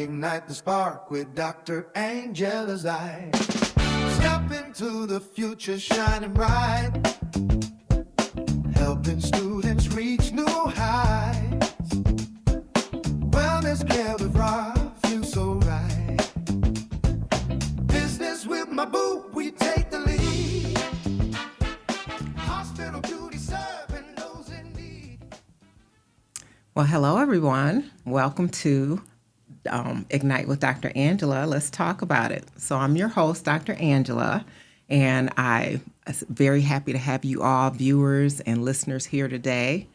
Ignite the spark with Dr. Angela's eye. Step into the future shining bright. Helping students reach new heights. Wellness care with Rob, feel so right. Business with my boo, we take the lead. Hospital beauty serving those in need. Well, hello, everyone. Welcome to Ignite with Dr. Angela. Let's talk about it. So I'm your host, Dr. Angela, and I'm very happy to have you all, viewers and listeners, here today.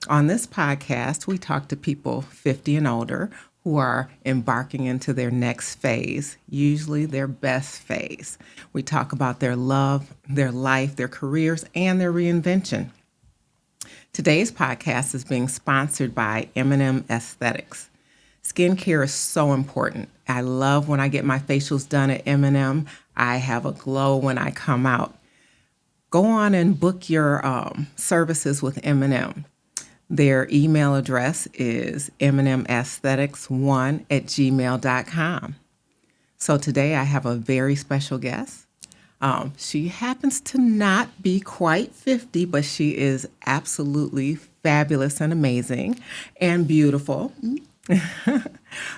On this podcast, we talk to people 50 and older who are embarking into their next phase, usually their best phase. We talk about their love, their life, their careers, and their reinvention. Today's podcast is being sponsored by M&M Aesthetics. Skincare is so important. I love when I get my facials done at M&M. I have a glow when I come out. Go on and book your services with M&M. Their email address is mnmaesthetics1@gmail.com. So today I have a very special guest. She happens to not be quite 50, but she is absolutely fabulous and amazing and beautiful.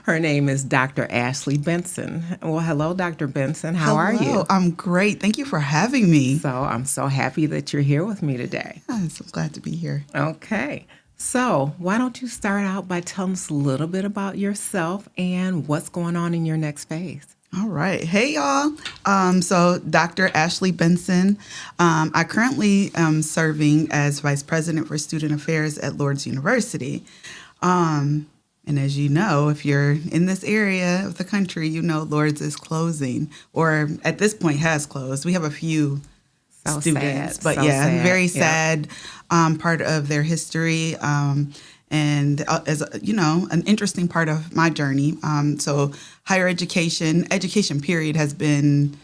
Her name is Dr. Ashley Benson. Well, hello, Dr. Benson. How are you? I'm great. Thank you for having me. So I'm so happy that you're here with me today. I'm so glad to be here. Okay. So why don't you start out by telling us a little bit about yourself and what's going on in your next phase? All right. Hey, y'all. So Dr. Ashley Benson. I currently am serving as Vice President for Student Affairs at Lourdes University. And as you know, if you're in this area of the country, you know Lourdes is closing, or at this point has closed. We have a few students, sad. but So yeah, sad. very sad part of their history. And as you know, an interesting part of my journey. So higher education period has been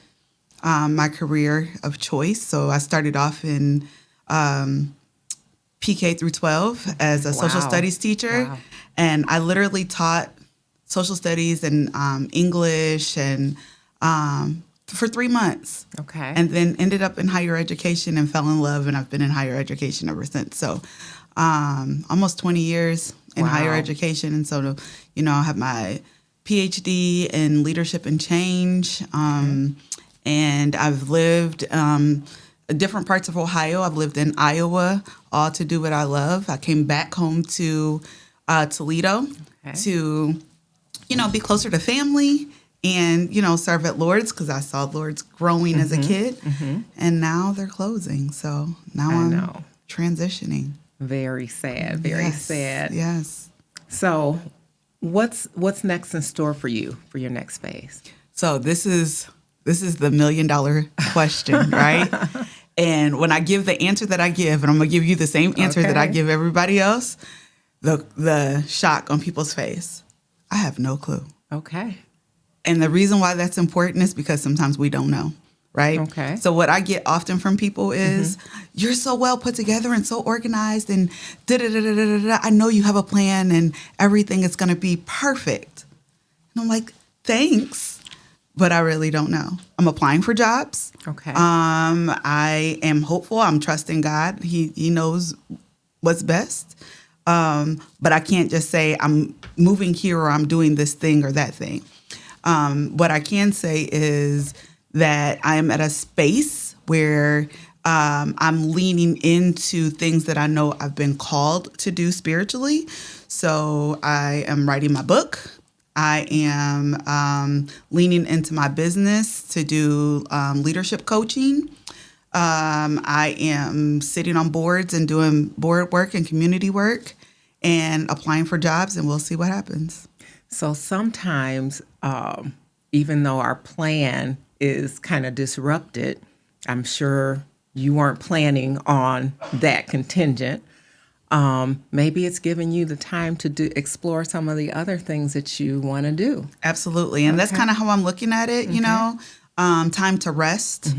my career of choice. So I started off in PK through 12 as a social studies teacher. Wow. And I literally taught social studies and English and for 3 months. Okay. And then ended up in higher education and fell in love. And I've been in higher education ever since. So almost 20 years in higher education. And so, you know, I have my PhD in leadership and change. And I've lived different parts of Ohio. I've lived in Iowa, all to do what I love. I came back home to Toledo to, you know, be closer to family and, you know, serve at Lourdes because I saw Lourdes growing as a kid. And now they're closing. So now I'm transitioning. Very sad. Very sad. Yes. So what's next in store for you for your next phase? So this is the $1 million question, right? And when I give the answer that I give, and I'm going to give you the same answer that I give everybody else, the shock on people's face. I have no clue. Okay. And the reason why that's important is because sometimes we don't know, right? Okay. So what I get often from people is, you're so well put together and so organized and da-da-da-da-da-da. I know you have a plan and everything is going to be perfect. And I'm like, thanks, but I really don't know. I'm applying for jobs. Okay. I am hopeful. I'm trusting God. He knows what's best. But I can't just say I'm moving here or I'm doing this thing or that thing. What I can say is that I am at a space where I'm leaning into things that I know I've been called to do spiritually. So I am writing my book. I am leaning into my business to do leadership coaching. I am sitting on boards and doing board work and community work and applying for jobs, and we'll see what happens. So sometimes, even though our plan is kind of disrupted, I'm sure you weren't planning on that contingent. Maybe it's giving you the time to explore some of the other things that you want to do. Absolutely. And that's kind of how I'm looking at it, you know, time to rest,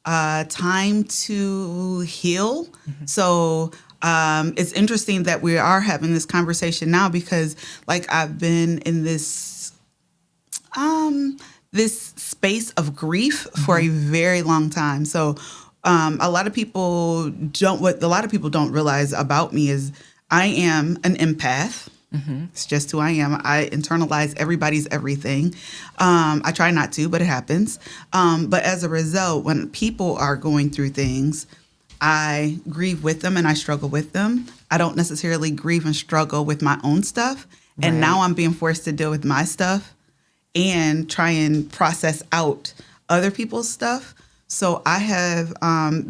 time to heal. So it's interesting that we are having this conversation now because, like, I've been in this This space of grief for a very long time. So a lot of people don't realize about me is I am an empath. It's just who I am. I internalize everybody's everything. I try not to, but it happens. But as a result, when people are going through things, I grieve with them and I struggle with them. I don't necessarily grieve and struggle with my own stuff. And Right. now I'm being forced to deal with my stuff and try and process out other people's stuff. So I have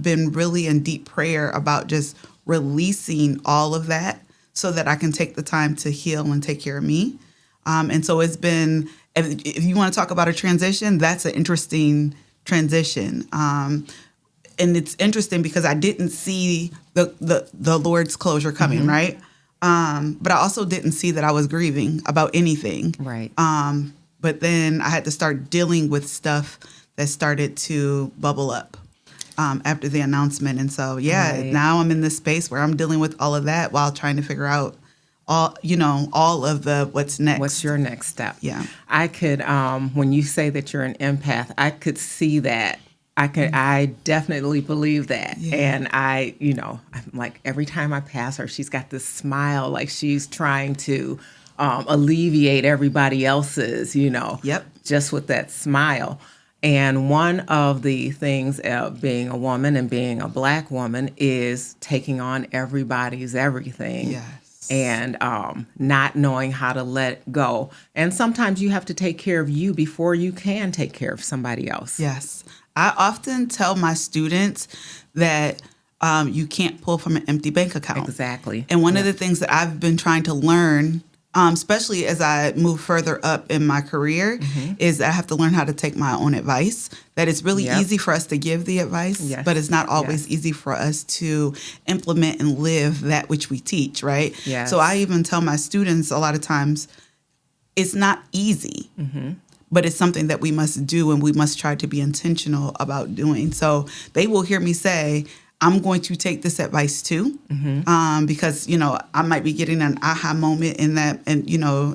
been really in deep prayer about just releasing all of that so that I can take the time to heal and take care of me. And so it's been, if you want to talk about a transition, that's an interesting transition. And it's interesting because I didn't see the Lord's closure coming, right? But I also didn't see that I was grieving about anything. Right. But then I had to start dealing with stuff that started to bubble up after the announcement. And so, Right. now I'm in this space where I'm dealing with all of that while trying to figure out all of the what's next. What's your next step? Yeah. I could, when you say that you're an empath, I could see that. I definitely believe that. Yeah. And I'm like, every time I pass her, she's got this smile, like she's trying to alleviate everybody else's, Yep. just with that smile. And one of the things being a woman and being a Black woman is taking on everybody's everything. Yes. And not knowing how to let go. And sometimes you have to take care of you before you can take care of somebody else. Yes. I often tell my students that you can't pull from an empty bank account. Exactly. And one of the things that I've been trying to learn, especially as I move further up in my career, is that I have to learn how to take my own advice. That it's really Yep. easy for us to give the advice, Yes. but it's not always Yes. easy for us to implement and live that which we teach, right? Yes. So I even tell my students a lot of times, it's not easy. But it's something that we must do and we must try to be intentional about doing. So they will hear me say, I'm going to take this advice too, because, I might be getting an aha moment in that, and,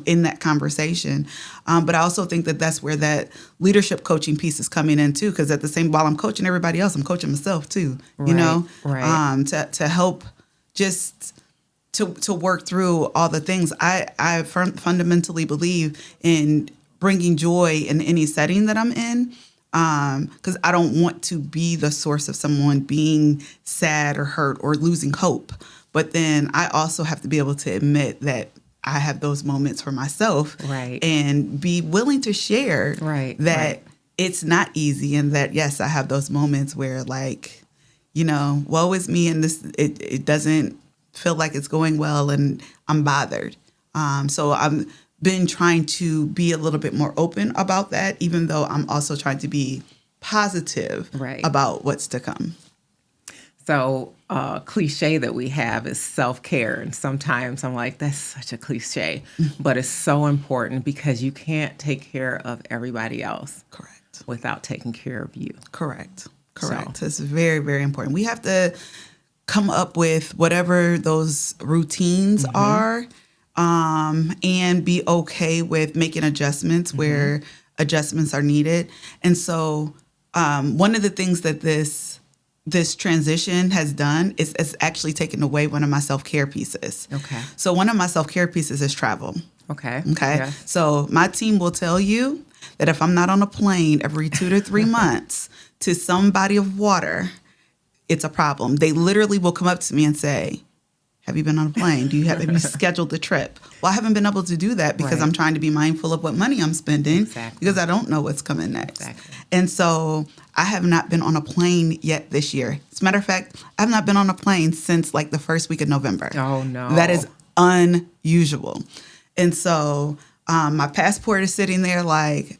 in that conversation. But I also think that that's where that leadership coaching piece is coming in too, because while I'm coaching everybody else, I'm coaching myself too, Right. To help just to work through all the things. I fundamentally believe in bringing joy in any setting that I'm in, because I don't want to be the source of someone being sad or hurt or losing hope. But then I also have to be able to admit that I have those moments for myself, Right. and be willing to share Right, that right. it's not easy, and that, yes, I have those moments where, like, woe is me, and it doesn't feel like it's going well, and I'm bothered. So I'm been trying to be a little bit more open about that, even though I'm also trying to be positive Right. about what's to come. So cliche that we have is self-care. And sometimes I'm like, that's such a cliche, but it's so important because you can't take care of everybody else Correct. without taking care of you. Correct. So- It's very, very important. We have to come up with whatever those routines are, and be okay with making adjustments where adjustments are needed. And so one of the things that this transition has done is actually taken away one of my self-care pieces. Okay. So one of my self-care pieces is travel. Okay. Okay. Yeah. So my team will tell you that if I'm not on a plane every 2 to 3 months to some body of water, it's a problem. They literally will come up to me and say, have you been on a plane? Have you scheduled the trip? Well, I haven't been able to do that because Right. I'm trying to be mindful of what money I'm spending, Exactly. because I don't know what's coming next. Exactly. And so I have not been on a plane yet this year. As a matter of fact, I have not been on a plane since like the first week of November. Oh, no. That is unusual. And so my passport is sitting there like,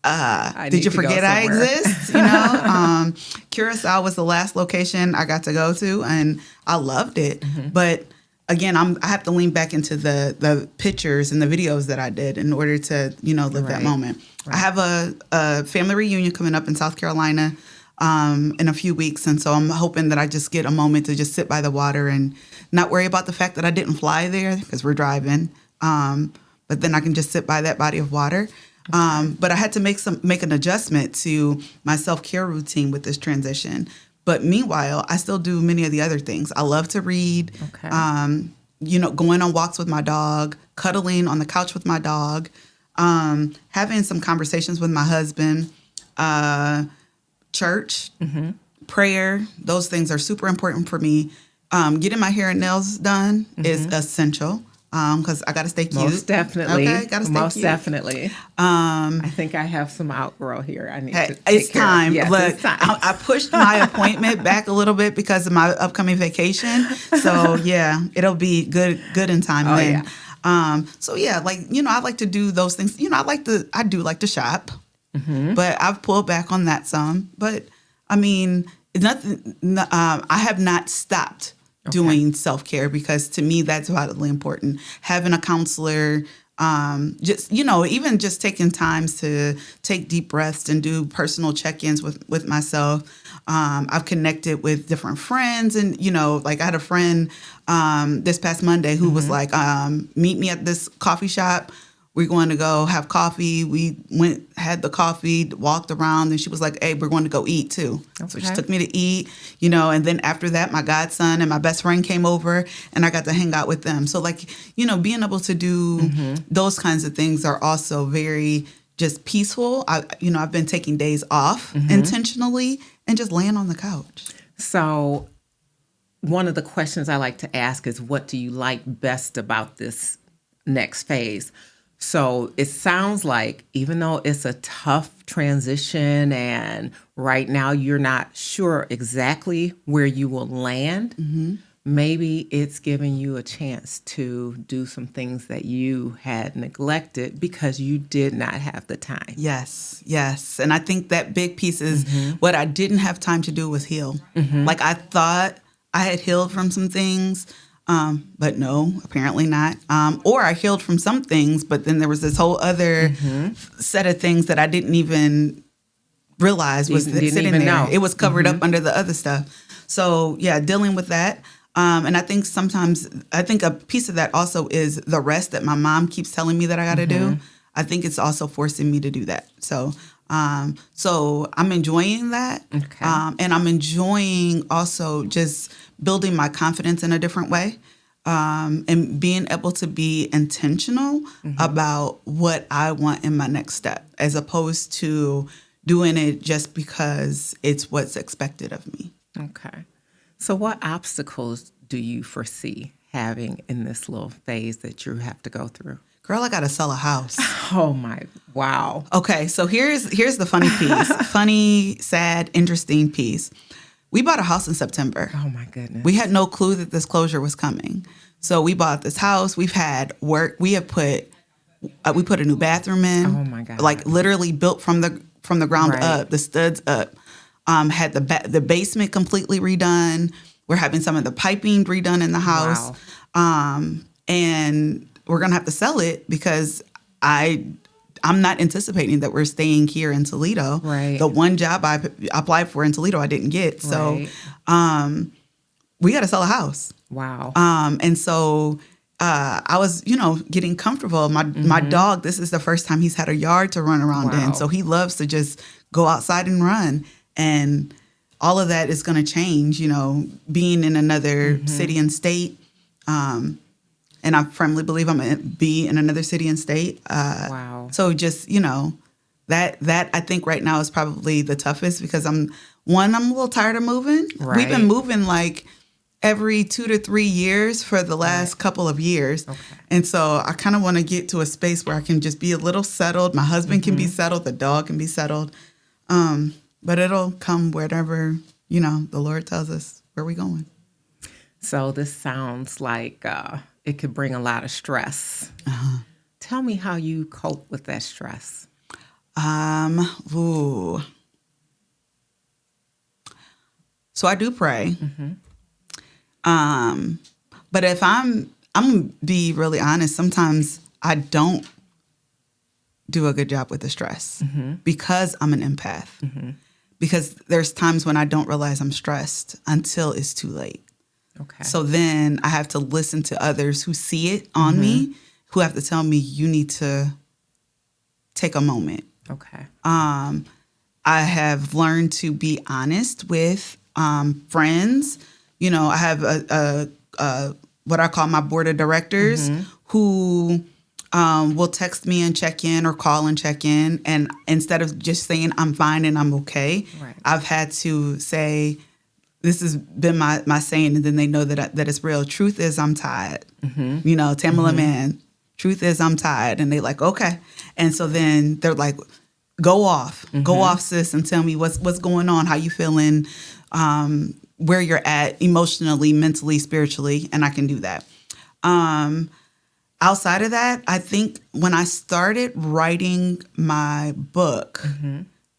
I did need you to go forget I somewhere. exist? Curacao was the last location I got to go to, and I loved it. But again, I have to lean back into the pictures and the videos that I did in order to, live that Right. moment. I have a family reunion coming up in South Carolina in a few weeks, and so I'm hoping that I just get a moment to just sit by the water and not worry about the fact that I didn't fly there because we're driving. But then I can just sit by that body of water. But I had to make an adjustment to my self-care routine with this transition. But meanwhile, I still do many of the other things. I love to read, Okay. Going on walks with my dog, cuddling on the couch with my dog, having some conversations with my husband, church, prayer. Those things are super important for me. Getting my hair and nails done is essential because I got to stay cute. Most definitely. Okay, got to stay Most cute. definitely. I think I have some outgrow here. I need to take It's care of. time. Yes, Look, it's time. I pushed my appointment back a little bit because of my upcoming vacation. So yeah, it'll be good in time Oh, then. yeah. So yeah, I like to do those things. I do like to shop, but I've pulled back on that some. But I mean, nothing. I have not stopped doing self-care because to me that's vitally important. Having a counselor, even just taking times to take deep breaths and do personal check-ins with myself. I've connected with different friends and, I had a friend this past Monday who was like, meet me at this coffee shop. We're going to go have coffee. We had the coffee, walked around, and she was like, hey, we're going to go eat too. Okay. So she took me to eat, and then after that, my godson and my best friend came over and I got to hang out with them. So being able to do those kinds of things are also very just peaceful. I've been taking days off intentionally and just laying on the couch. So one of the questions I like to ask is, what do you like best about this next phase? So it sounds like even though it's a tough transition and right now you're not sure exactly where you will land, maybe it's giving you a chance to do some things that you had neglected because you did not have the time. Yes. And I think that big piece is what I didn't have time to do was heal. Like I thought I had healed from some things. But no, apparently not. Or I healed from some things, but then there was this whole other set of things that I didn't even realize was sitting there. Know. It was covered up under the other stuff. So yeah, dealing with that. And I think a piece of that also is the rest that my mom keeps telling me that I got to do. I think it's also forcing me to do that. So I'm enjoying that. Okay. And I'm enjoying also just building my confidence in a different way, and being able to be intentional about what I want in my next step, as opposed to doing it just because it's what's expected of me. Okay. So what obstacles do you foresee having in this little phase that you have to go through? Girl, I got to sell a house. Oh my, wow. Okay, so here's the funny piece. Funny, sad, interesting piece. We bought a house in September. Oh my goodness. We had no clue that this closure was coming. So we bought this house. We've had work. We put a new bathroom in. Oh my God. Like literally built from the ground up, the studs up. Had the basement completely redone. We're having some of the piping redone in the house. Wow. And we're gonna have to sell it because I'm not anticipating that we're staying here in Toledo. Right. The one job I applied for in Toledo, I didn't get. So we got to sell a house. Wow. And so I was, getting comfortable. My dog, this is the first time he's had a yard to run around in. So he loves to just go outside and run. And all of that is going to change, being in another city and state. And I firmly believe I'm going to be in another city and state. Wow. So just, that I think right now is probably the toughest because I'm a little tired of moving. Right. We've been moving like every 2 to 3 years for the last couple of years. Okay. And so I kind of want to get to a space where I can just be a little settled. My husband can be settled. The dog can be settled. But it'll come wherever, the Lord tells us where we're going. So this sounds like it could bring a lot of stress. Tell me how you cope with that stress. So I do pray. But if I'm gonna be really honest, sometimes I don't do a good job with the stress because I'm an empath. Because there's times when I don't realize I'm stressed until it's too late. Okay. So then I have to listen to others who see it on me, who have to tell me, you need to take a moment. Okay. I have learned to be honest with friends. You know, I have a what I call my board of directors who will text me and check in or call and check in. And instead of just saying I'm fine and I'm okay, Right. I've had to say, this has been my saying, and then they know that it's real. Truth is, I'm tired. You know, Tamala man, truth is, I'm tired. And they like, okay. And so then they're like, go off, sis, and tell me what's going on, how you feeling, where you're at emotionally, mentally, spiritually, and I can do that. Outside of that, I think when I started writing my book,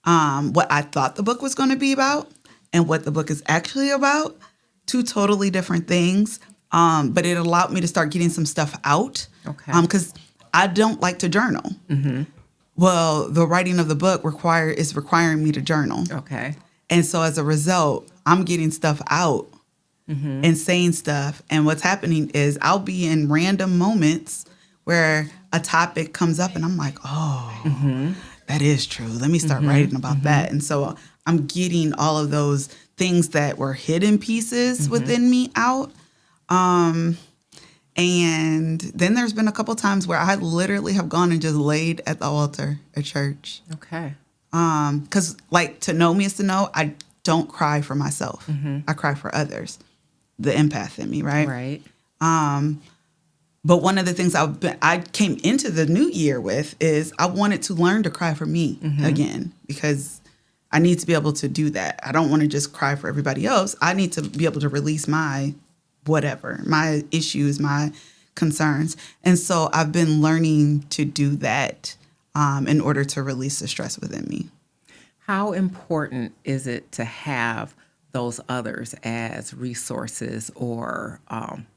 what I thought the book was going to be about and what the book is actually about, two totally different things. But it allowed me to start getting some stuff out. Okay. Because I don't like to journal. Well, the writing of the book is requiring me to journal. Okay. And so as a result, I'm getting stuff out and saying stuff. And what's happening is I'll be in random moments where a topic comes up and I'm like, oh, that is true. Let me start writing about that. And so I'm getting all of those things that were hidden pieces within me out. And then there's been a couple times where I literally have gone and just laid at the altar at church. Okay. Because like to know me is to know I don't cry for myself. I cry for others, the empath in me, right? Right. But one of the things I came into the new year with is I wanted to learn to cry for me again, because I need to be able to do that. I don't want to just cry for everybody else. I need to be able to release my whatever, my issues, my concerns. And so I've been learning to do that in order to release the stress within me. How important is it to have those others as resources or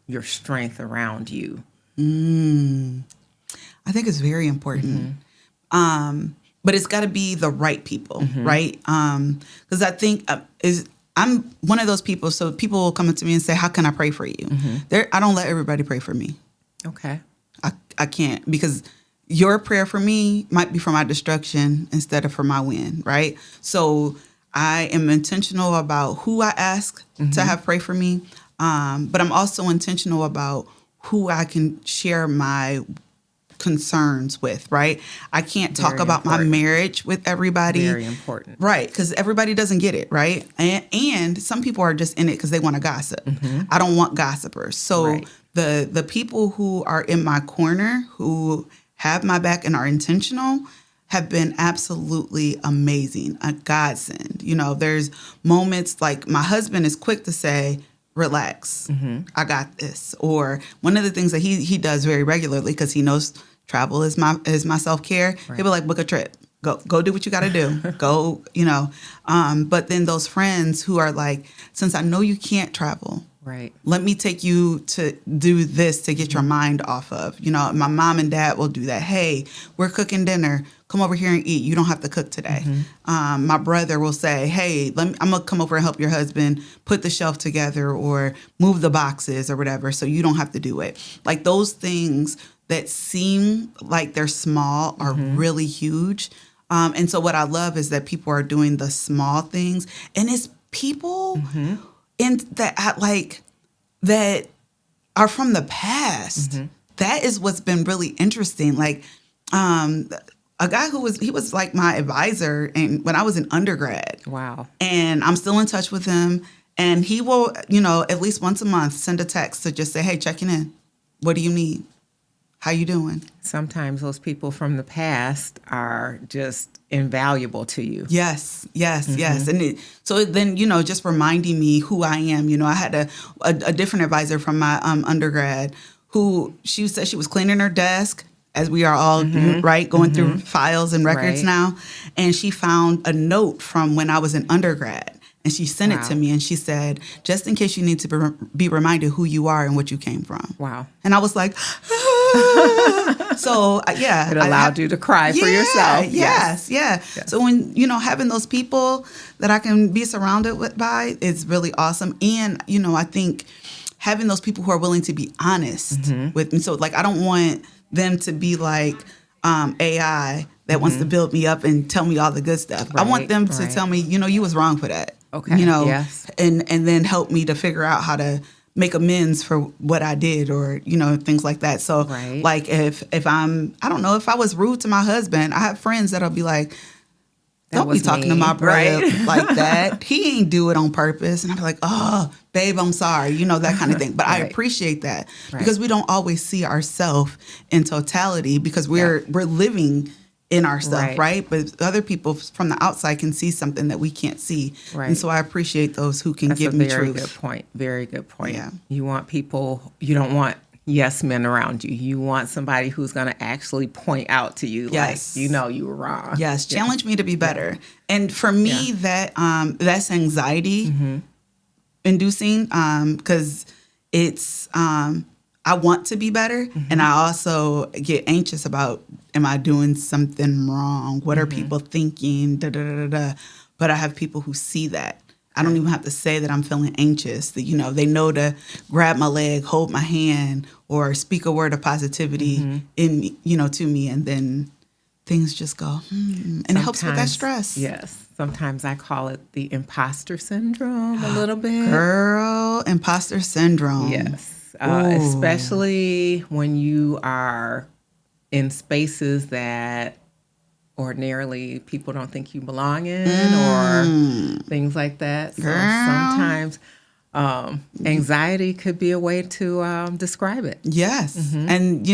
your strength around you? I think it's very important. But it's got to be the right people, right? Because I think I'm one of those people. So people will come up to me and say, how can I pray for you? I don't let everybody pray for me. Okay. I can't, because your prayer for me might be for my destruction instead of for my win, right? So I am intentional about who I ask to have pray for me. But I'm also intentional about who I can share my concerns with, right? I can't talk Very about important. my marriage with everybody. Very important. Right, because everybody doesn't get it, right? And some people are just in it because they want to gossip. I don't want gossipers. So Right. the people who are in my corner, who have my back and are intentional, have been absolutely amazing, a godsend. You know, there's moments like my husband is quick to say, relax, I got this. Or one of the things that he does very regularly, because he knows travel is my self-care, he'll be like, book a trip. Go do what you got to do. Go, you know. But then those friends who are like, since I know you can't travel, Right. let me take you to do this to get your mind off of. You know, my mom and dad will do that. Hey, we're cooking dinner. Come over here and eat. You don't have to cook today. My brother will say, hey, I'm going to come over and help your husband put the shelf together or move the boxes or whatever, so you don't have to do it. Like those things that seem like they're small are really huge. And so what I love is that people are doing the small things. And it's people in that are from the past. That is what's been really interesting. Like a guy he was like my advisor and when I was in undergrad. Wow. And I'm still in touch with him. And he will, you know, at least once a month send a text to just say, hey, checking in. What do you need? How you doing? Sometimes those people from the past are just invaluable to you. Yes. And so then, you know, just reminding me who I am. You know, I had a different advisor from my undergrad who she said she was cleaning her desk, as we are all, right, going through files and records Right. now. And she found a note from when I was in undergrad. And she sent it to Wow. me and she said, just in case you need to be reminded who you are and what you came from. Wow. And I was like, so yeah. It allowed you to cry for yourself. Yes. So when, you know, having those people that I can be surrounded by is really awesome. And, you know, I think having those people who are willing to be honest with me. So like, I don't want them to be like AI that wants to build me up and tell me all the good stuff. I want Right, them to right. tell me, you was wrong for that. Okay, yes. And then help me to figure out how to make amends for what I did, or things like that. So Right. like if I don't know, if I was rude to my husband, I have friends that'll be like, That don't be was talking to me, my brother right? like that. He ain't do it on purpose. And I'm like, oh, babe, I'm sorry. That kind of thing. But I Right. appreciate that Right. because we don't always see ourselves in totality because we're living in our stuff, right? But other people from the outside can see something that we can't see. Right. And so I appreciate those who can That's give a me very truth. good point. Very good point. Yeah. You want people, you don't want yes men around you. You want somebody who's going to actually point out to you, Yes. like, you were wrong. Yes, challenge me to be better. And for me, that's anxiety inducing because it's I want to be better, and I also get anxious about, am I doing something wrong? What are people thinking? Da, da, da, da, da. But I have people who see that. I don't even have to say that I'm feeling anxious. That, they know to grab my leg, hold my hand, or speak a word of positivity to me, and then things just go, and it helps with that Sometimes- stress. Yes. Sometimes I call it the imposter syndrome a little bit. Girl, imposter syndrome. Yes. Especially when you are in spaces that ordinarily people don't think you belong in or things like that. So sometimes anxiety could be a way to describe it. Yes. And,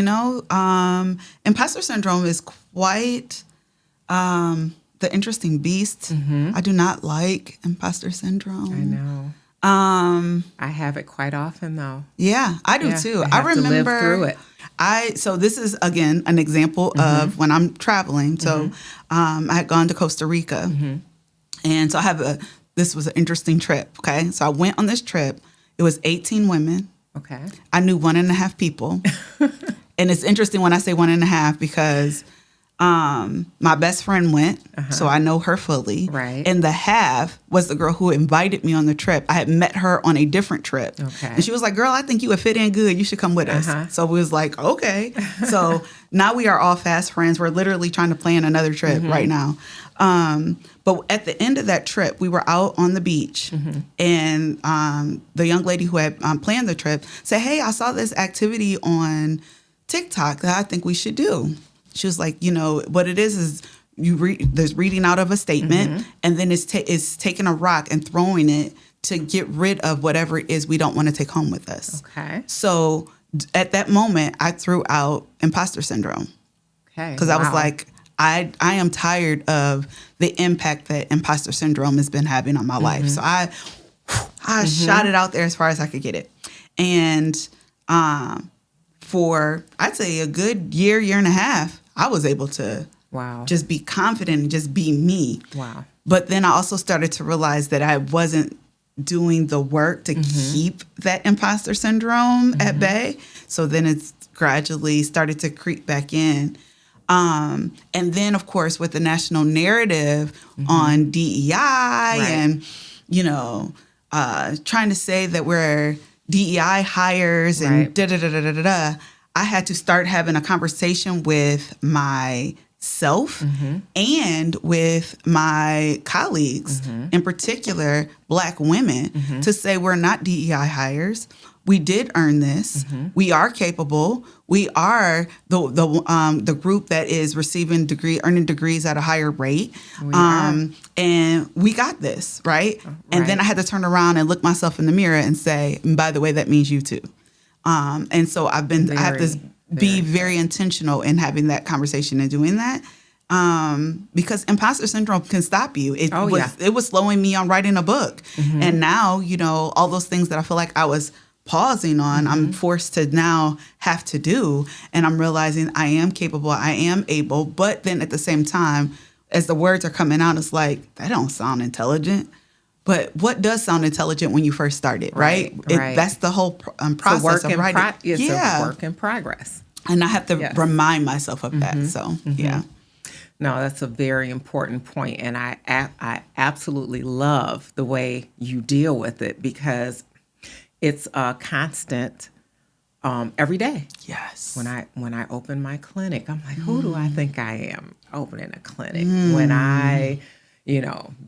imposter syndrome is quite the interesting beast. I do not like imposter syndrome. I know. I have it quite often, though. Yeah, I do Yeah, too. I have to live remember through it. So this is again an example of when I'm traveling. So I had gone to Costa Rica, and so this was an interesting trip. Okay, so I went on this trip. It was 18 women. Okay. I knew 1.5 people, and it's interesting when I say 1.5 because my best friend went, so I know her fully. Right. And the half was the girl who invited me on the trip. I had met her on a different trip. Okay. And she was like, girl, I think you would fit in good. You should come with us. So we was like, okay. So now we are all fast friends. We're literally trying to plan another trip right now. But at the end of that trip, we were out on the beach, and the young lady who had planned the trip said, hey, I saw this activity on TikTok that I think we should do. She was like, what it is there's reading out of a statement, and then it's taking a rock and throwing it to get rid of whatever it is we don't want to take home with us. Okay. So at that moment, I threw out imposter syndrome Okay. because I was like, I am tired of the impact that imposter syndrome has been having on my life. So I shot it out there as far as I could get it. And for, I'd say, a good year and a half, I was able to just be confident and just be me. Wow. But then I also started to realize that I wasn't doing the work to keep that imposter syndrome at bay. So then it's gradually started to creep back in. And then, of course, with the national narrative on DEI and, trying to say that we're DEI hires and da-da-da-da-da-da, I had to start having a conversation with myself and with my colleagues, in particular, Black women, to say we're not DEI hires. We did earn this. We are capable. We are the group that is earning degrees at a higher rate. And we got this, right? And then I had to turn around and look myself in the mirror and say, and by the way, that means you too. And so I have to be very intentional in having that conversation and doing that. Because imposter syndrome can stop you. It was slowing me on writing a book. And now, all those things that I feel like I was pausing on, I'm forced to now have to do. And I'm realizing I am capable, I am able. But then at the same time, as the words are coming out, it's like, that don't sound intelligent. But what does sound intelligent when you first started, right? That's the whole process of writing. It's a work in progress. And I have to remind myself of that. So, yeah. No, that's a very important point. And I absolutely love the way you deal with it because it's a constant every day. Yes. When I open my clinic, I'm like, who do I think I am opening a clinic? When I,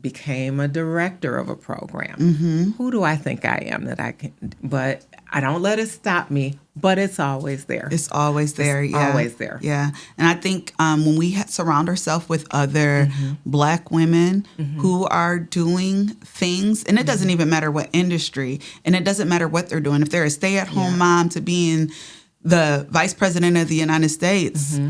became a director of a program, who do I think I am that I can? But I don't let it stop me. But it's always there. It's always there. It's yeah. always there. Yeah. And I think when we surround ourselves with other Black women who are doing things, and it doesn't even matter what industry, and it doesn't matter what they're doing. If they're a stay-at-home mom to being the vice president of the United States,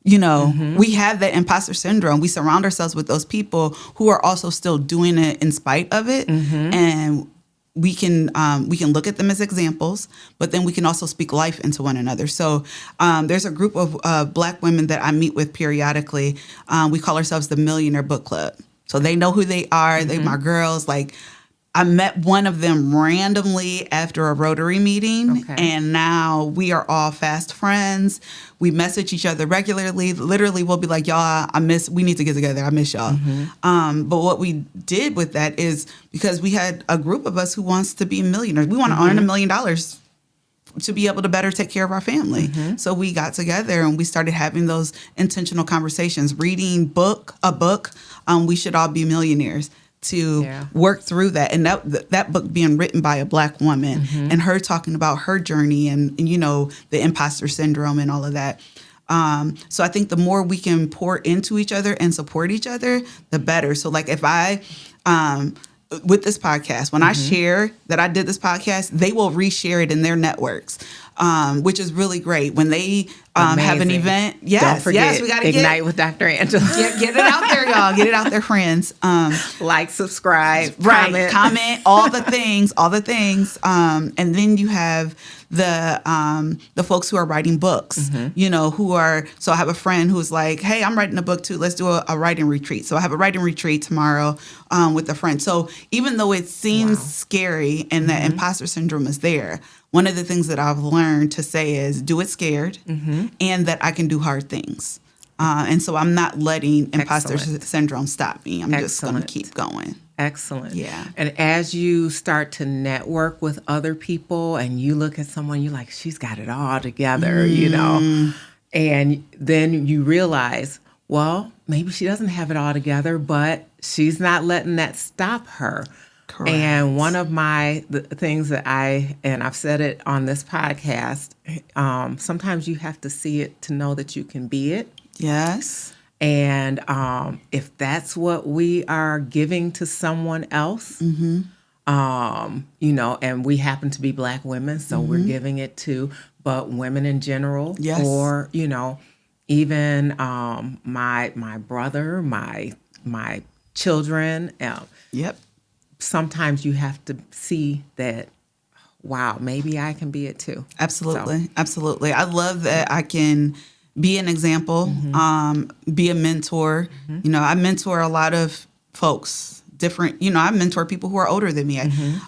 we have that imposter syndrome. We surround ourselves with those people who are also still doing it in spite of it. And we can look at them as examples, but then we can also speak life into one another. So there's a group of Black women that I meet with periodically. We call ourselves the Millionaire Book Club. So they know who they are. They're my girls. Like, I met one of them randomly after a Rotary meeting, and now we are all fast friends. We message each other regularly. Literally, we'll be like, y'all, we need to get together. I miss y'all. But what we did with that is, because we had a group of us who wants to be millionaires. We want to earn $1 million to be able to better take care of our family. So we got together and we started having those intentional conversations, reading a book, We Should All Be Millionaires, to work through that. And that book being written by a Black woman and her talking about her journey and the imposter syndrome and all of that. So I think the more we can pour into each other and support each other, the better. So like if I, with this podcast, when I share that I did this podcast, they will reshare it in their networks, which is really great. When they have an event, don't forget, we got to Ignite with Dr. Angela. Get it out there, y'all. Get it out there, friends. Like, subscribe, comment, all the things. And then you have the folks who are writing books, who are, so I have a friend who's like, hey, I'm writing a book too. Let's do a writing retreat. So I have a writing retreat tomorrow with a friend. So even though it seems scary and that imposter syndrome is there, one of the things that I've learned to say is do it scared and that I can do hard things. And so I'm not letting imposter syndrome stop me. I'm just going to keep going. Excellent. Yeah. And as you start to network with other people and you look at someone, you're like, she's got it all together, and then you realize, well, maybe she doesn't have it all together, but she's not letting that stop her. Correct. And one of the things that I've said it on this podcast, sometimes you have to see it to know that you can be it. Yes. And if that's what we are giving to someone else, and we happen to be Black women, so we're giving it to, but women in general, or, even my brother, my children. Sometimes you have to see that, wow, maybe I can be it too. Absolutely. Absolutely. I love that I can be an example, be a mentor. I mentor a lot of folks, different, I mentor people who are older than me.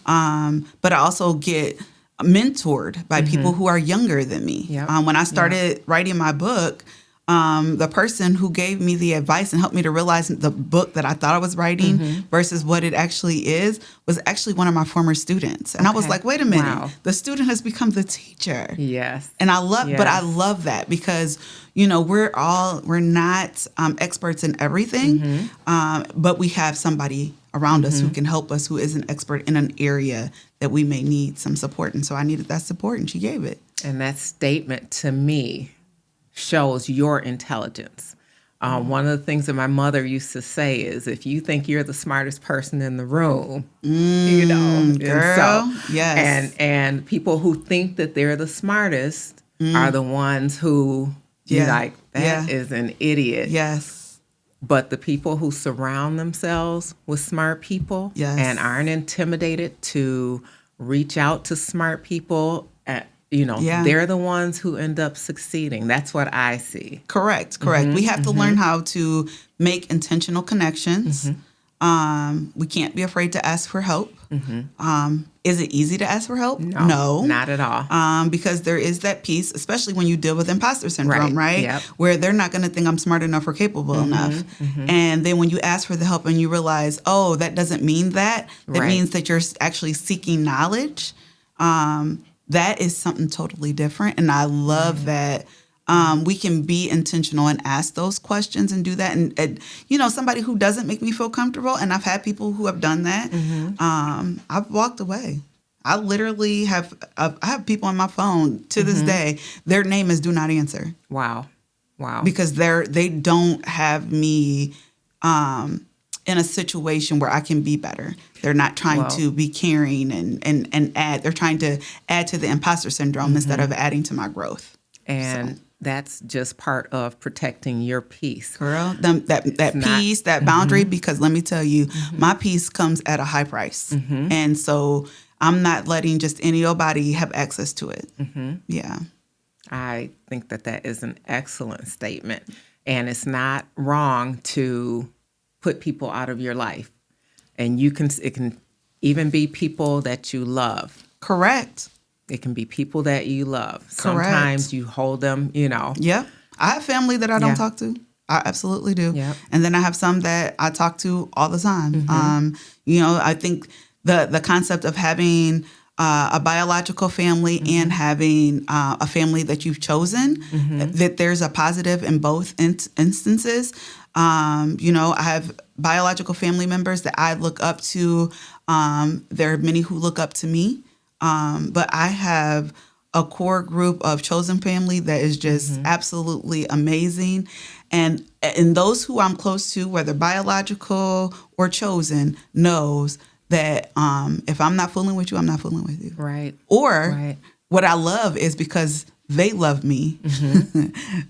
But I also get mentored by people who are younger than me. When I started writing my book, the person who gave me the advice and helped me to realize the book that I thought I was writing versus what it actually is was actually one of my former students. And I was like, wait a minute, the student has become the teacher. Yes. And I love that because, we're not experts in everything, but we have somebody around us who can help us, who is an expert in an area that we may need some support. And so I needed that support and she gave it. And that statement to me shows your intelligence. One of the things that my mother used to say is, if you think you're the smartest person in the room, girl, yes. And people who think that they're the smartest are the ones who you're like, that is an idiot. Yes. But the people who surround themselves with smart people and aren't intimidated to reach out to smart people, they're the ones who end up succeeding. That's what I see. Correct. We have to learn how to make intentional connections. We can't be afraid to ask for help. Is it easy to ask for help? No, not at all. Because there is that piece, especially when you deal with imposter syndrome, right? Yep. Where they're not going to think I'm smart enough or capable enough. And then when you ask for the help and you realize, oh, that doesn't mean that. That means that you're actually seeking knowledge. that is something totally different. And I love that we can be intentional and ask those questions and do that. And, somebody who doesn't make me feel comfortable, and I've had people who have done that, I've walked away. I literally I have people on my phone to this day, their name is do not answer. Wow. Because they don't have me in a situation where I can be better. They're not trying to be caring and add. They're trying to add to the imposter syndrome instead of adding to my growth. And that's just part of protecting your peace. Girl, that peace, that boundary, because let me tell you, my peace comes at a high price. And so I'm not letting just any old body have access to it. Yeah. I think that is an excellent statement. And it's not wrong to put people out of your life. And it can even be people that you love. Correct. It can be people that you love. Sometimes you hold them, Yep. I have family that I don't talk to. I absolutely do. Yep. And then I have some that I talk to all the time. I think the concept of having a biological family and having a family that you've chosen, that there's a positive in both instances. I have biological family members that I look up to. There are many who look up to me. But I have a core group of chosen family that is just absolutely amazing. And those who I'm close to, whether biological or chosen, knows that if I'm not fooling with you, I'm not fooling with you. Right. Or what I love is because they love me,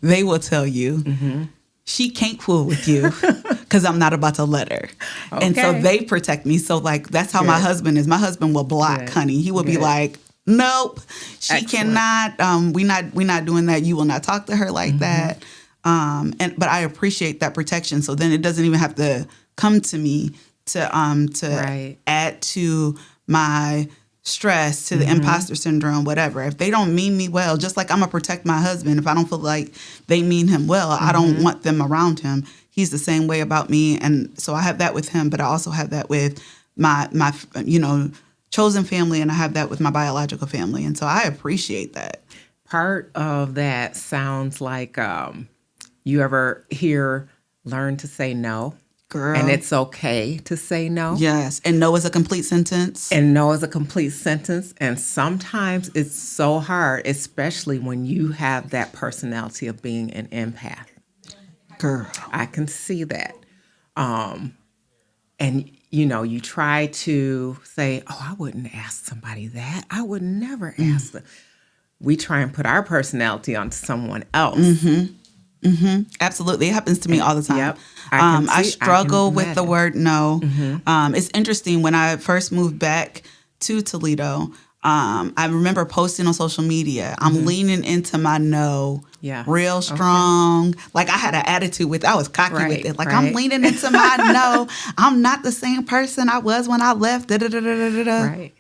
they will tell you, she can't fool with you because I'm not about to let her. Okay. And so they protect me. So that's how my husband is. My husband will block, honey. He will be like, nope, she cannot. We not doing that. You will not talk to her like that. But I appreciate that protection. So then it doesn't even have to come to me to add to my stress, to the imposter syndrome, whatever. If they don't mean me well, just like I'm going to protect my husband, if I don't feel like they mean him well, I don't want them around him. He's the same way about me. And so I have that with him, but I also have that with my chosen family, and I have that with my biological family. And so I appreciate that. Part of that sounds like you ever hear learn to say no. Girl. And it's okay to say no. Yes. And no is a complete sentence. And no is a complete sentence. And sometimes it's so hard, especially when you have that personality of being an empath. Girl. I can see that. And, you try to say, I wouldn't ask somebody that. I would never ask them. We try and put our personality onto someone else. Absolutely. It happens to me all the time. Yep. I struggle with the word no. It's interesting. When I first moved back to Toledo, I remember posting on social media, I'm leaning into my no real strong. Like I had an attitude with it. I was cocky with it. Like I'm leaning into my no. I'm not the same person I was when I left. Right.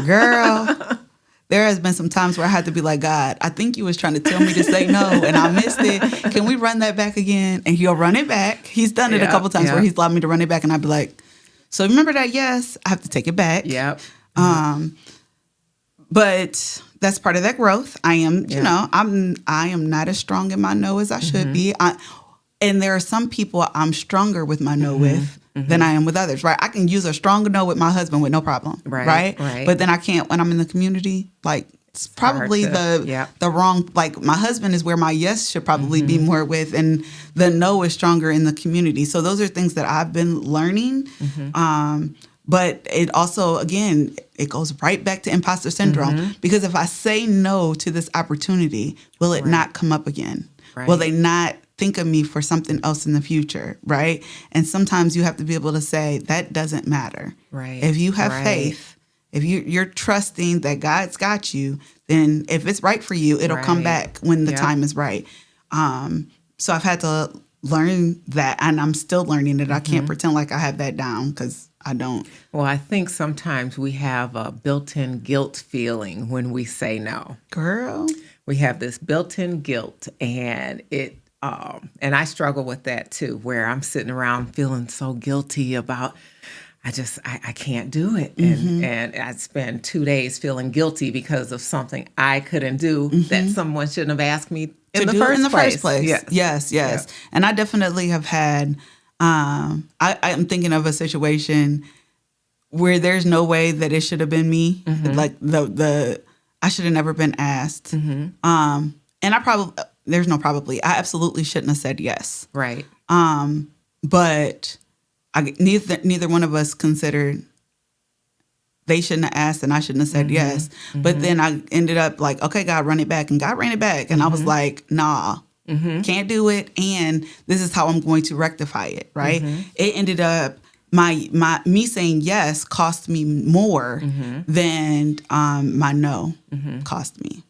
Girl. There has been some times where I had to be like, God, I think you was trying to tell me to say no, and I missed it. Can we run that back again? And he'll run it back. He's done it a couple times where he's allowed me to run it back, and I'd be like, so remember that? Yes, I have to take it back. Yep. But that's part of that growth. I am, I am not as strong in my no as I should be. And there are some people I'm stronger with my no with than I am with others, right? I can use a strong no with my husband with no problem, right? But then I can't when I'm in the community. Like it's probably the wrong. Like my husband is where my yes should probably be more with, and the no is stronger in the community. So those are things that I've been learning. But it also, again, it goes right back to imposter syndrome because if I say no to this opportunity, will it not come up again? Right. Will they not think of me for something else in the future, right? And sometimes you have to be able to say, that doesn't matter. Right. If you have faith, if you're trusting that God's got you, then if it's right for you, it'll come back when the time is right. So I've had to learn that, and I'm still learning it. I can't pretend like I have that down because I don't. Well, I think sometimes we have a built-in guilt feeling when we say no. Girl. We have this built-in guilt, and and I struggle with that too, where I'm sitting around feeling so guilty about, I can't do it. And I'd spend 2 days feeling guilty because of something I couldn't do that someone shouldn't have asked me in the do first in the place. first place. Yes. Yeah. And I definitely have had, I'm thinking of a situation where there's no way that it should have been me. Like I should have never been asked. And there's no probably, I absolutely shouldn't have said yes. Right. But neither one of us considered they shouldn't have asked and I shouldn't have said yes. But then I ended up like, okay, God, run it back. And God ran it back. And I was like, nah, can't do it. And this is how I'm going to rectify it. Right. It ended up me saying yes cost me more than my no cost me.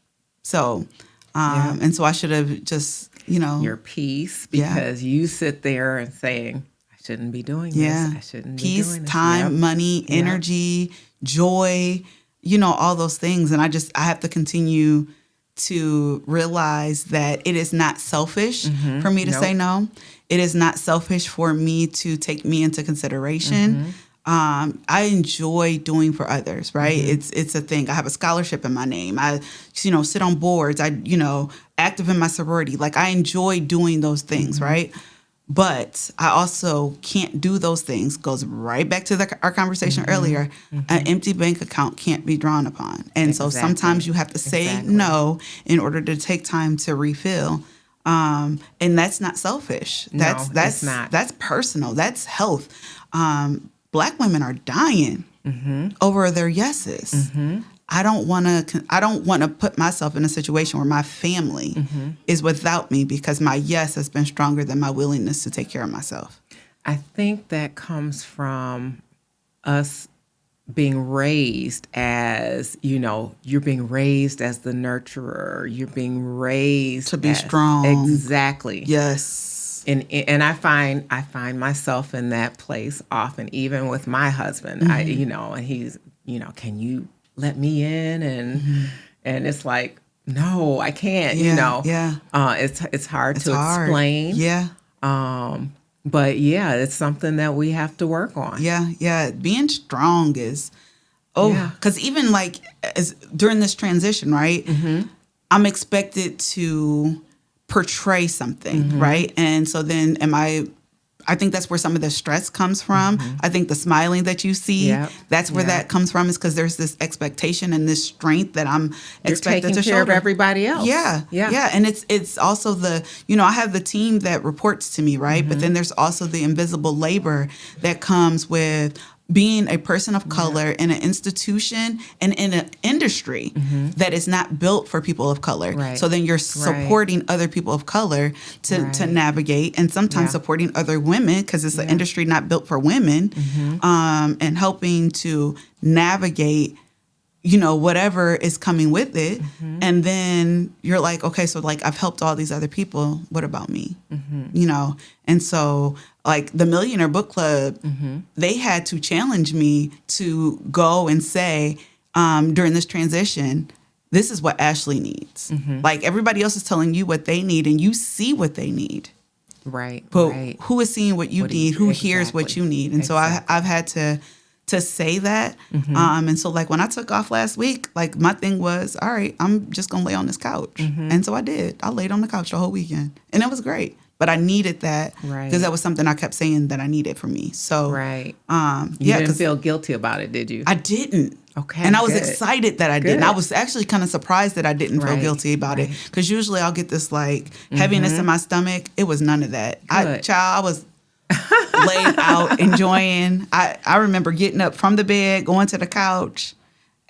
So, and so I should have just, Your peace, because you sit there and saying, I shouldn't be doing this. I shouldn't be doing this. Time, money, energy, joy, all those things. And I have to continue to realize that it is not selfish for me to say no. It is not selfish for me to take me into consideration. I enjoy doing for others, right? It's a thing. I have a scholarship in my name. I, sit on boards. I, active in my sorority. Like I enjoy doing those things, right? But I also can't do those things. Goes right back to our conversation earlier. An empty bank account can't be drawn upon. And so sometimes you have to say no in order to take time to refill. And that's not selfish. It's not. That's personal. That's health. Black women are dying over their yeses. I don't want to put myself in a situation where my family is without me because my yes has been stronger than my willingness to take care of myself. I think that comes from us being raised as, you're being raised as the nurturer. You're being raised to be strong. Exactly. Yes. And I find myself in that place often, even with my husband. And he's, can you let me in? And it's like, no, I can't. It's hard to explain. Yeah. But it's something that we have to work on. Yeah. Being strong is, because even like during this transition, right? I'm expected to portray something, right? And so then I think that's where some of the stress comes from. I think the smiling that you see, that's where that comes from, is because there's this expectation and this strength that I'm expected to show. Taking care of everybody else. Yeah. And it's also I have the team that reports to me, right? But then there's also the invisible labor that comes with being a person of color in an institution and in an industry that is not built for people of color. Right. So then you're supporting other people of color to navigate, and sometimes supporting other women because it's an industry not built for women, and helping to navigate whatever is coming with it. And then you're like, okay, so like I've helped all these other people. What about me? And so like the Millionaire Book Club, they had to challenge me to go and say during this transition, this is what Ashley needs. Like everybody else is telling you what they need and you see what they need. Right. But who is seeing what you need? Who hears what you need? And so I've had to say that. And so like when I took off last week, like my thing was, all right, I'm just going to lay on this couch. And so I did. I laid on the couch the whole weekend and it was great. But I needed that because that was something I kept saying that I needed for me. So, you didn't feel guilty about it, did you? I didn't. Okay. And I was excited that I didn't. I was actually kind of surprised that I didn't feel guilty about it, because usually I'll get this like heaviness in my stomach. It was none of that. I was laid out enjoying. I remember getting up from the bed, going to the couch,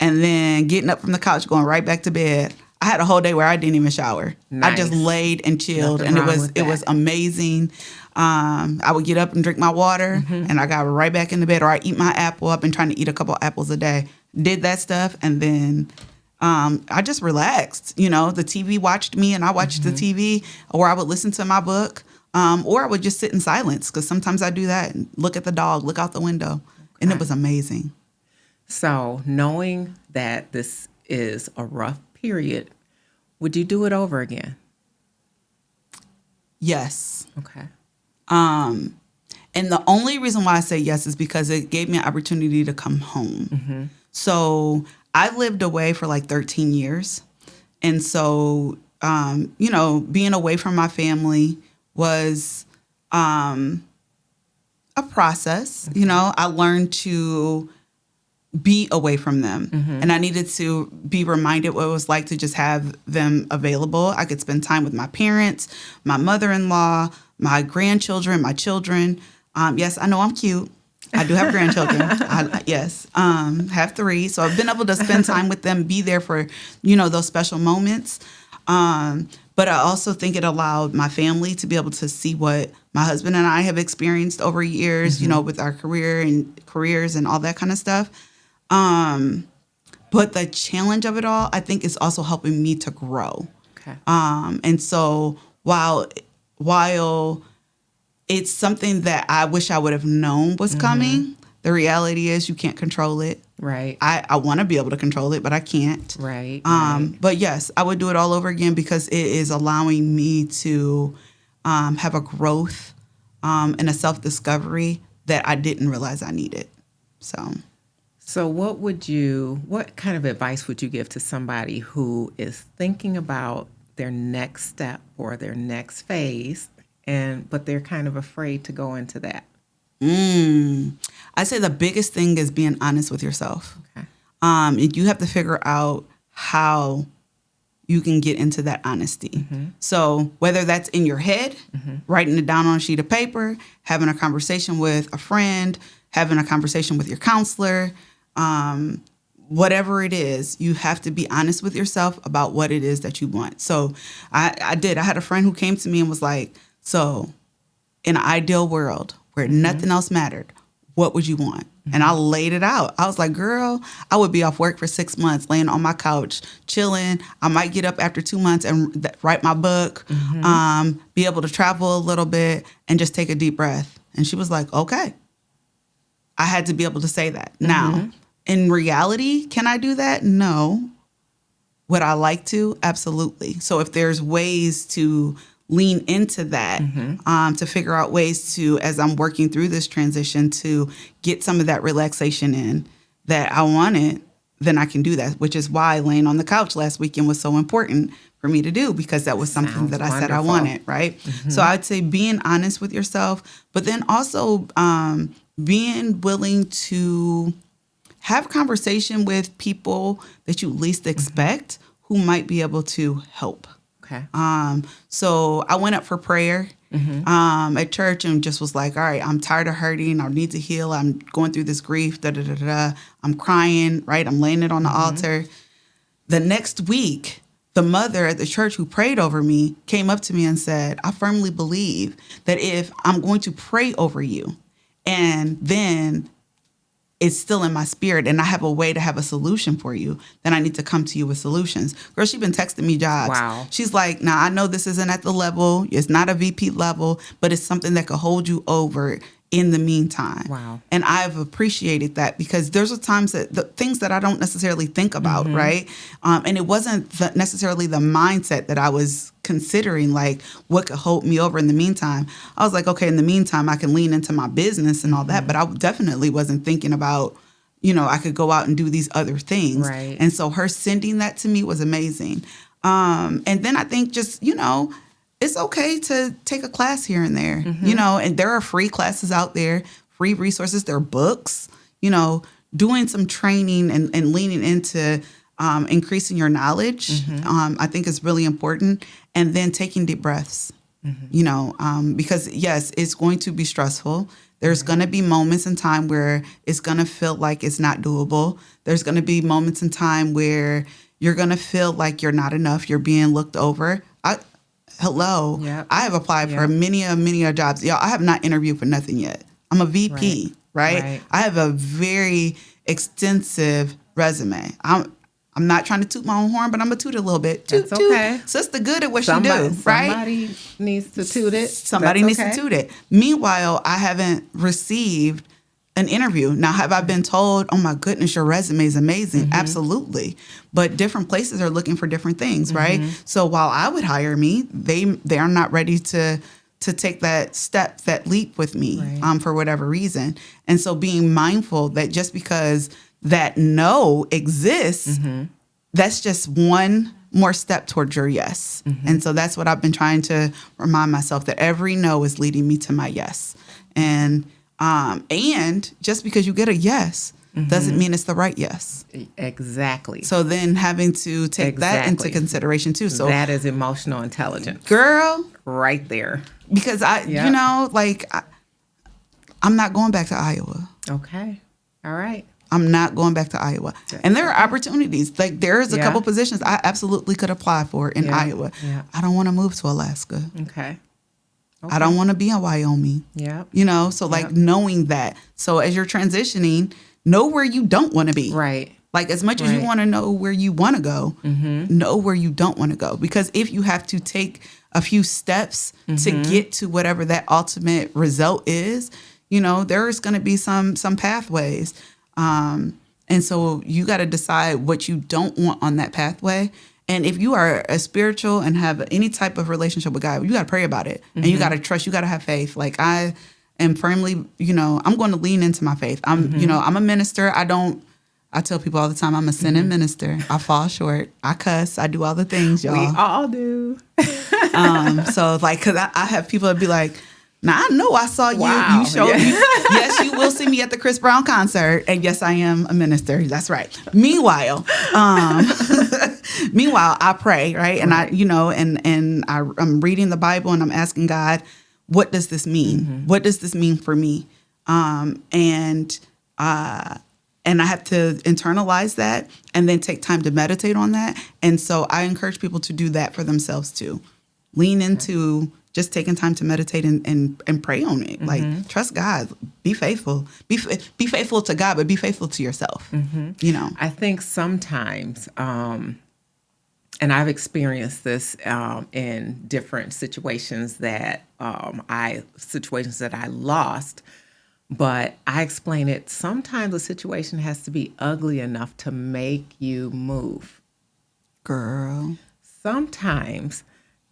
and then getting up from the couch, going right back to bed. I had a whole day where I didn't even shower. Nice. I just laid and chilled. Nothing and it was amazing. I would get up and drink my water, and I got right back in the bed, or I eat my apple. I've been trying to eat a couple apples a day. Did that stuff, and then I just relaxed. The TV watched me, and I watched the TV, or I would listen to my book, or I would just sit in silence, because sometimes I do that and look at the dog, look out the window, and it was amazing. So knowing that this is a rough period, would you do it over again? Yes. Okay. And And the only reason why I say yes is because it gave me an opportunity to come home. Mm-hmm. So I lived away for like 13 years. And so, being away from my family was a process. I learned to be away from them. And I needed to be reminded what it was like to just have them available. I could spend time with my parents, my mother-in-law, my grandchildren, my children. Yes, I know I'm cute. I do have grandchildren. Have 3. So I've been able to spend time with them, be there for, those special moments. But I also think it allowed my family to be able to see what my husband and I have experienced over years, with our careers and all that kind of stuff. But the challenge of it all, I think, is also helping me to grow. Okay. And so while it's something that I wish I would have known was coming, the reality is you can't control it. Right. I want to be able to control it, but I can't. Right. But yes, I would do it all over again because it is allowing me to have a growth and a self-discovery that I didn't realize I needed. So what kind of advice would you give to somebody who is thinking about their next step or their next phase, but they're kind of afraid to go into that? I say the biggest thing is being honest with yourself. Okay. You have to figure out how you can get into that honesty. So whether that's in your head, writing it down on a sheet of paper, having a conversation with a friend, having a conversation with your counselor, whatever it is, you have to be honest with yourself about what it is that you want. So I had a friend who came to me and was like, so in an ideal world where nothing else mattered, what would you want? And I laid it out. I was like, girl, I would be off work for 6 months, laying on my couch, chilling. I might get up after 2 months and write my book, be able to travel a little bit and just take a deep breath. And she was like, okay. I had to be able to say that. Now, in reality, can I do that? No. Would I like to? Absolutely. So if there's ways to lean into that, to figure out ways to, as I'm working through this transition, to get some of that relaxation in that I wanted, then I can do that, which is why laying on the couch last weekend was so important for me to do, because that was something that I said I wanted, right? So I'd say being honest with yourself, but then also being willing to have conversation with people that you least expect who might be able to help. Okay. So I went up for prayer at church and just was like, all right, I'm tired of hurting. I need to heal. I'm going through this grief. I'm crying, right? I'm laying it on the altar. The next week, the mother at the church who prayed over me came up to me and said, I firmly believe that if I'm going to pray over you and then it's still in my spirit and I have a way to have a solution for you, then I need to come to you with solutions. Girl, she's been texting me jobs. Wow. She's like, now I know this isn't at the level, it's not a VP level, but it's something that could hold you over in the meantime. Wow. And I've appreciated that because there's times that the things that I don't necessarily think about, right? And it wasn't necessarily the mindset that I was considering, like what could hold me over in the meantime. I was like, okay, in the meantime, I can lean into my business and all that, but I definitely wasn't thinking about, I could go out and do these other things. Right. And so her sending that to me was amazing. And then I think just, it's okay to take a class here and there, and there are free classes out there, free resources, there are books, doing some training and leaning into increasing your knowledge, I think is really important. And then taking deep breaths, because yes, it's going to be stressful. There's going to be moments in time where it's going to feel like it's not doable. There's going to be moments in time where you're going to feel like you're not enough. You're being looked over. Hello. Yep. I have applied for many jobs. Y'all, I have not interviewed for nothing yet. I'm a VP, right? I have a very extensive resume. I'm not trying to toot my own horn, but I'm going to toot it a little bit. Toot, That's okay. Toot. Sister good at what she do, right? Somebody needs to toot it. Somebody needs to toot it. Meanwhile, I haven't received an interview. Now, have I been told, oh my goodness, your resume is amazing? Absolutely. But different places are looking for different things, right? So while I would hire me, they are not ready to to take that step, that leap with me, Right. for whatever reason. And so being mindful that just because that no exists, that's just one more step towards your yes. And so that's what I've been trying to remind myself, that every no is leading me to my yes. And just because you get a yes doesn't mean it's the right yes. Exactly. So then having to take that into Exactly. consideration too. So that is emotional intelligence. girl, Right there. because Yep. I'm not going back to Iowa. Okay. All right. I'm not going back to Iowa. And there are opportunities. Like there's a Yeah. couple positions I absolutely could apply for in Yeah. Iowa. Yeah. I don't want to move to Alaska. Okay. I don't want to be in Wyoming. Yep. So like Yep. knowing that. So as you're transitioning, know where you don't want to be. Right. Like as much as you Right. want to know where you want to go, know where you don't want to go. Because if you have to take a few steps to get to whatever that ultimate result is, there's going to be some pathways. And so you got to decide what you don't want on that pathway. And if you are a spiritual and have any type of relationship with God, you got to pray about it. And you got to trust, you got to have faith. Like I am firmly, I'm going to lean into my faith. I'm a minister. I tell people all the time, I'm a sinning minister. I fall short. I cuss. I do all the things, y'all. We all do. So like, cause I have people that be like, now I know I saw you. Wow. You showed Yeah. me. Yes, you will see me at the Chris Brown concert. And yes, I am a minister. That's right. Meanwhile, I pray, right? And I'm reading the Bible and I'm asking God, what does this mean? What does this mean for me? And I have to internalize that and then take time to meditate on that. And so I encourage people to do that for themselves too. Lean into just taking time to meditate and pray on it. Like trust God, be faithful, be faithful to God, but be faithful to yourself. I think sometimes, and I've experienced this in different situations that I lost. But I explain it. Sometimes a situation has to be ugly enough to make you move. Girl. Sometimes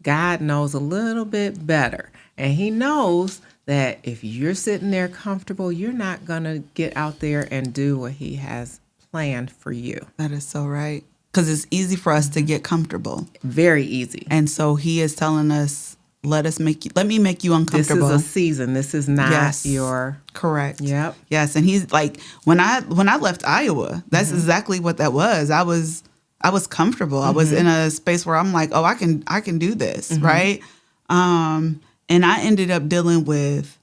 God knows a little bit better. And he knows that if you're sitting there comfortable, you're not going to get out there and do what he has planned for you. That is so right. Because it's easy for us to get comfortable. Very easy. And so he is telling us, let me make you uncomfortable. This is a season. This is not your... Correct. Yep. Yes. And he's like, when I left Iowa, that's exactly what that was. I was comfortable. I was in a space where I'm like, oh, I can do this. Right. And I ended up dealing with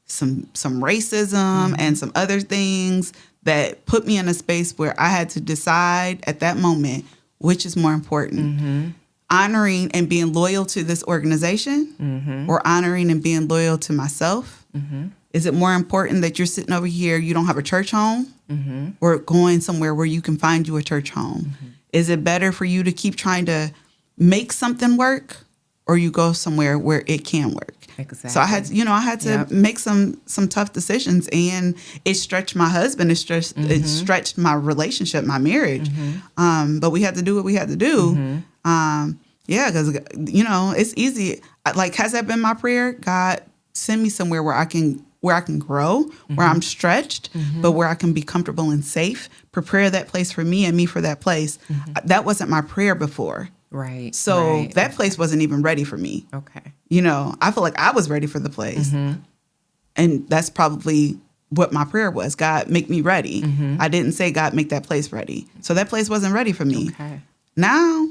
some racism and some other things that put me in a space where I had to decide at that moment, which is more important. Honoring and being loyal to this organization or honoring and being loyal to myself? Is it more important that you're sitting over here, you don't have a church home, or going somewhere where you can find you a church home? Is it better for you to keep trying to make something work, or you go somewhere where it can work? Exactly. So I had to make some tough decisions, and it stretched my husband. It stretched my relationship, my marriage. But we had to do what we had to do. Because it's easy. Like, has that been my prayer? God, send me somewhere where I can grow, where I'm stretched, but where I can be comfortable and safe. Prepare that place for me and me for that place. That wasn't my prayer before. Right. So that place wasn't even ready for me. Okay. I feel like I was ready for the place. And that's probably what my prayer was. God, make me ready. I didn't say, God, make that place ready. So that place wasn't ready for me. Okay. Now,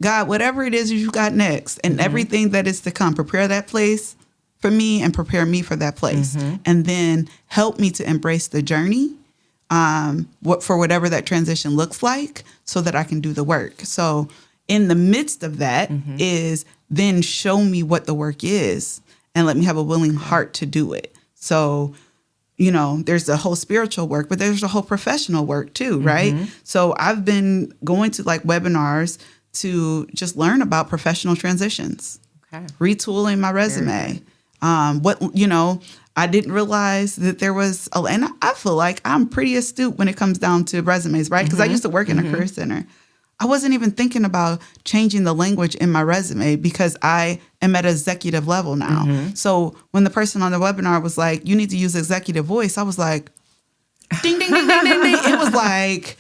God, whatever it is you got next and everything that is to come, prepare that place for me and prepare me for that place. And then help me to embrace the journey for whatever that transition looks like, so that I can do the work. So in the midst of that is then show me what the work is and let me have a willing heart to do it. So, there's the whole spiritual work, but there's the whole professional work too, right? So I've been going to like webinars to just learn about professional transitions, retooling my resume. I didn't realize that there was, and I feel like I'm pretty astute when it comes down to resumes, right? Because I used to work in a career center. I wasn't even thinking about changing the language in my resume because I am at executive level now. So when the person on the webinar was like, you need to use executive voice, I was like, ding, ding, ding, ding, ding, ding. It was like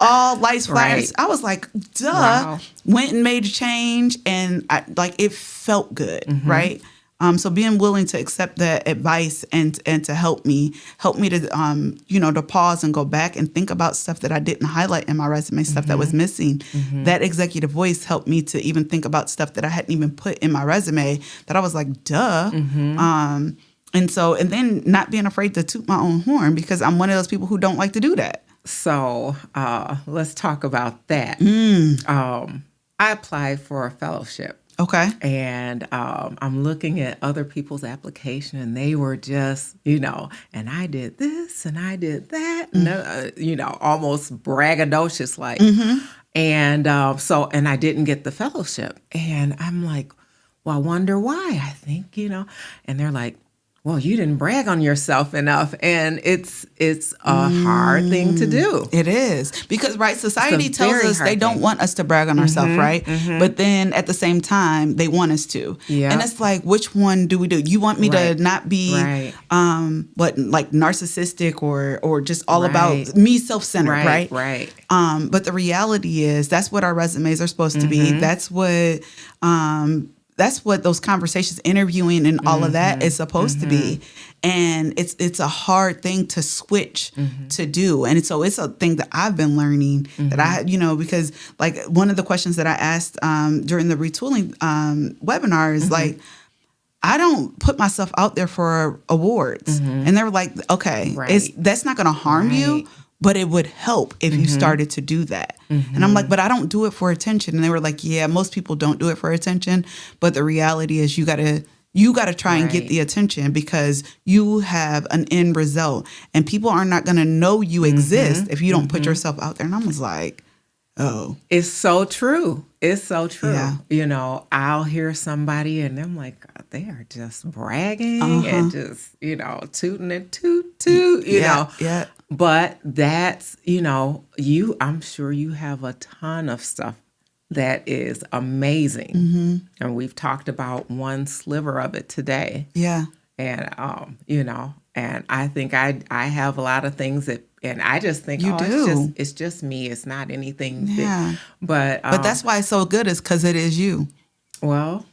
all lights, flares. Right. I was like, duh. Wow. Went and made a change, and it felt good, right? So being willing to accept that advice and to help me to to pause and go back and think about stuff that I didn't highlight in my resume, stuff that was missing. That executive voice helped me to even think about stuff that I hadn't even put in my resume that I was like, duh. And then not being afraid to toot my own horn because I'm one of those people who don't like to do that. So let's talk about that. I applied for a fellowship. Okay. And I'm looking at other people's application, and they were just, and I did this and I did that, and, almost braggadocious like. And and I didn't get the fellowship. And I'm like, well, I wonder why. I think, and they're like, well, you didn't brag on yourself enough. And it's a hard thing to do. It is. Because, right, society tells us they don't want us to brag on ourselves, right? But then at the same time, they want us to. Yeah. And it's like, which one do we do? You want me to not be, narcissistic or just all about me, self-centered, right? Right. But the reality is that's what our resumes are supposed to be. That's what those conversations, interviewing and all of that is supposed to be. And it's a hard thing to switch to do. And so it's a thing that I've been learning that I, because like one of the questions that I asked during the retooling webinar is like, I don't put myself out there for awards. And they were like, okay, that's not going to harm you. But it would help if you started to do that. And I'm like, but I don't do it for attention. And they were like, yeah, most people don't do it for attention. But the reality is you gotta try and get the attention because you have an end result. And people are not gonna know you exist if you don't put yourself out there. And I was like, oh. It's so true. It's so true. Yeah. I'll hear somebody and I'm like, they are just bragging and just, tooting and toot, you know. Yeah. But that's, I'm sure you have a ton of stuff that is amazing. And we've talked about one sliver of it today. Yeah. And, and I think I have a lot of things that, and I just think, You do. It's just me. It's not anything. Yeah. But that's why it's so good is because it is you. Well,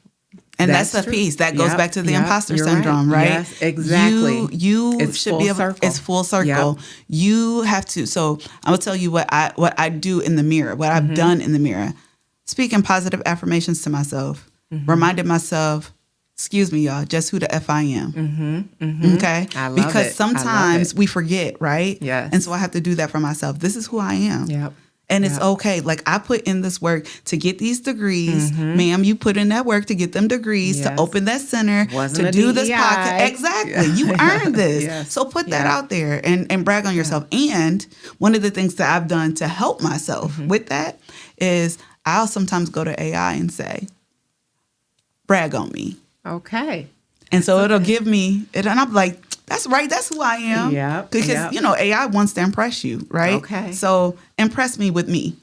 and that's the true. piece that goes back to the imposter you're syndrome, right? Yes, exactly. You it's should be able. circle. It's full circle. Yep. You have to. So I will tell you what I do in the mirror. What I've done in the mirror. Speaking positive affirmations to myself. Reminded myself. Excuse me, y'all. Just who the F I am. Okay. I love because it. sometimes we forget, right? Yes. And so I have to do that for myself. This is who I am. Yep. And it's okay. Like I put in this work to get these degrees. Ma'am, you put in that work to get them degrees, to open that center, Wasn't to a do this DEI. podcast. Exactly. You earned this. Yes. So put that out there and brag on yourself. And one of the things that I've done to help myself with that is I'll sometimes go to AI and say, brag on me. Okay. And so it'll give me it. And I'm like, that's right. That's who I am. Yep, Because, yep. AI wants to impress you, right? Okay. So impress me with me.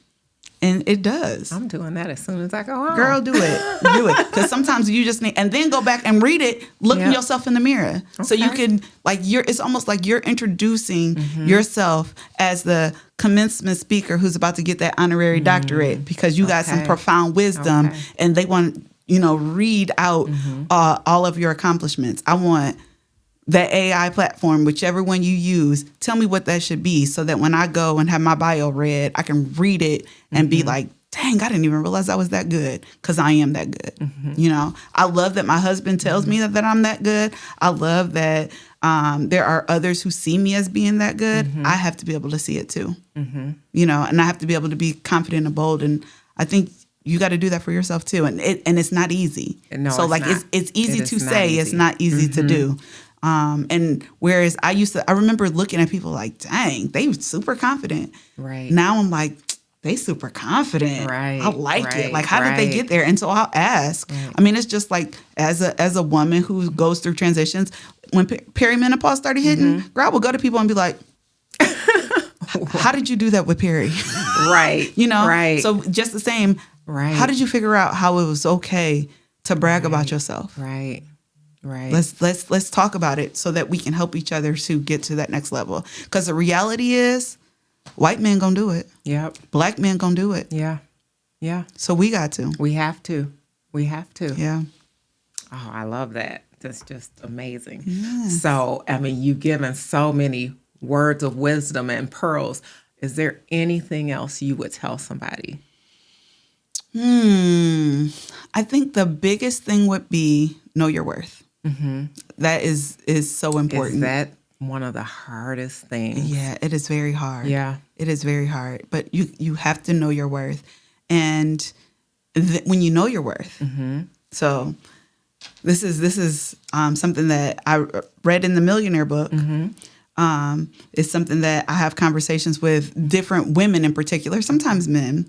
And it does. I'm doing that as soon as I go home. Girl, do it. Do it. Because sometimes you just need, and then go back and read it, look at Yep. yourself in the mirror. So you Okay. can, it's almost like you're introducing yourself as the commencement speaker who's about to get that honorary doctorate because you got some Okay. profound wisdom Okay. and they want, read out all of your accomplishments. I want that AI platform, whichever one you use, tell me what that should be so that when I go and have my bio read, I can read it and be like, dang, I didn't even realize I was that good because I am that good. I love that my husband tells me that I'm that good. I love that there are others who see me as being that good. I have to be able to see it too, and I have to be able to be confident and bold. And I think you got to do that for yourself too. And it's not easy. No, so it's like not. it's easy It to is not say, easy. it's not easy to do. And whereas I remember looking at people like, dang, they super confident. Right. Now I'm like, they super confident. Right, I like it. right, Like, how did they right. get there? And so I'll ask. I mean, it's just like as a woman who goes through transitions, when perimenopause started hitting, girl, I would go to people and be like, how did you do that with Perry? Right. You know? Right. So just the same, Right. how did you figure out how it was okay to brag about yourself? Right. Right. Let's talk about it so that we can help each other to get to that next level. Because the reality is, white men gonna do it. Yep. Black men gonna do it. Yeah. Yeah. So we got to. We have to. We have to. Yeah. Oh, I love that. That's just amazing. So, I mean, you've given so many words of wisdom and pearls. Is there anything else you would tell somebody? I think the biggest thing would be know your worth. That is so important. Is that one of the hardest things? Yeah, it is very hard. Yeah. It is very hard. But you have to know your worth. And when you know your worth, so this is something that I read in the Millionaire book. It's something that I have conversations with different women in particular, sometimes men.